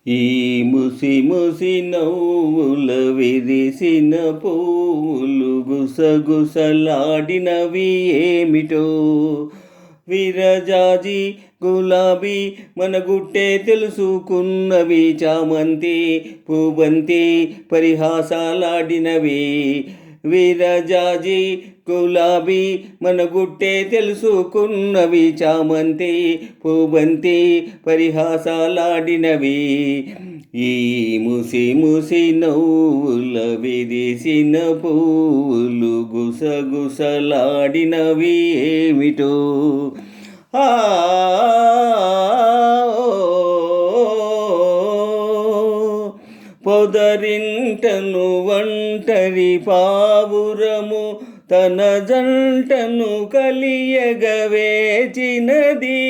ఈ ముసి ముసి నవ్వుల విరిసిన పువ్వులు గుసగుసలాడినవి ఏమిటో. విరజాజి గులాబీ మన గుట్టే తెలుసుకున్నవి. చామంతి పూబంతి పరిహాసాలాడినవి. విరజాజి గులాబీ మన గుట్టే తెలుసుకున్నవి. చామంతి పూబంతి పరిహాసాలాడినవి. ఈ ముసి ముసి నవ్వుల విరిసిన పువ్వులు గుసగుసలాడినవి ఏమిటో. ఆ పొదరింటను ఒంటరి పావురము తన జంటను కలియగవేచినది.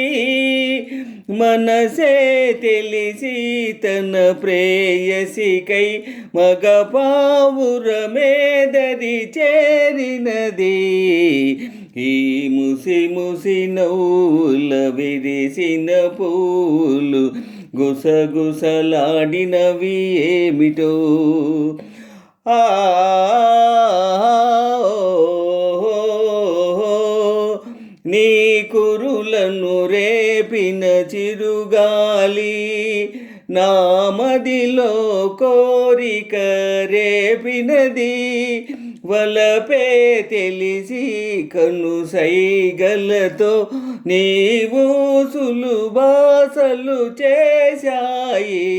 మనసే తెలిసి తన ప్రేయసికై మగ పావురమేదరి చేరినది. ఈ ముసి ముసి నవ్వుల విరిసిన పూలు గుసగుసలాడినవి ఏమిటో. ఆ నీ కురులను రేపిన చిరుగాలి నా మదిలో కోరిక రేపినది. వలపే తెలిసి కను సైగలతో నీవు సులుబాసలు చేశాయి.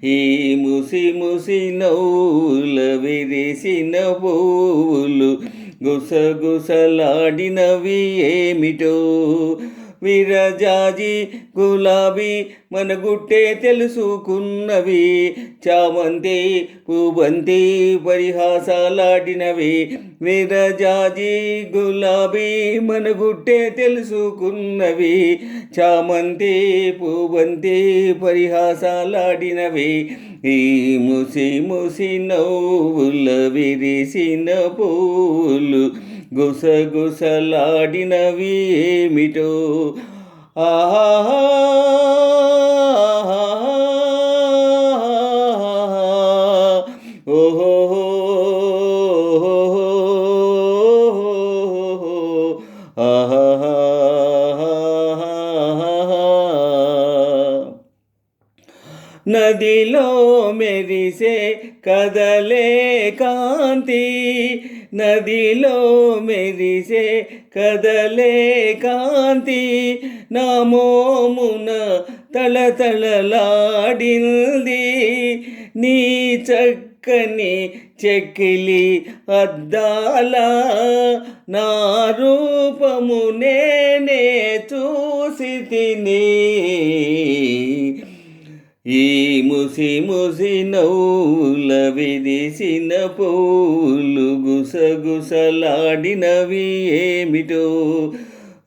ఈ ముసి ముసి నవ్వుల విరిసిన పువ్వులు గుసగుసలాడినవి ఏమిటో. విరజాజి గులాబీ మన గుట్టే తెలుసుకున్నవి. చామంతి పూబంతి పరిహాసాలాడినవి. విరజాజి గులాబీ మన గుట్టే తెలుసుకున్నవి. చామంతి పూబంతి పరిహాసాలాడినవి. ఈ ముసి ముసి నవ్వుల విరిసిన పూలు గుసగుసలాడినవి ఏమిటో. ఆహా ఓహో ఆహా నదిలో మెరిసే కదలే కాంతి. నదిలో మెరిసే కదలే కాంతి నా మోమున తళతళలాడింది. నీ చక్కని చెక్కిలి అద్దాల నా రూపము నేనే చూసి తిని. ఈ ముసి ముసి నవ్వుల విరిసిన పూలు గుసగుసలాడినవి ఏమిటో.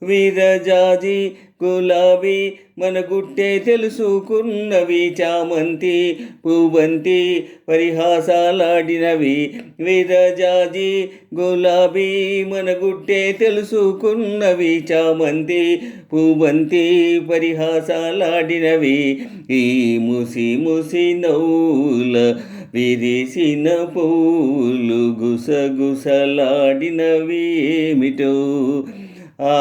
విరజాజి గులాబీ మన గుట్టే తెలుసుకున్నవి. చామంతి పూబంతి పరిహాసాలాడినవి. విరజాజి గులాబీ మన గుట్టే తెలుసుకున్నవి. చామంతి పూబంతి పరిహాసాలాడినవి. ఈ ముసి ముసి నవ్వుల విరిసిన పూలు గుసగుసలాడినవి ఏమిటో. ఆ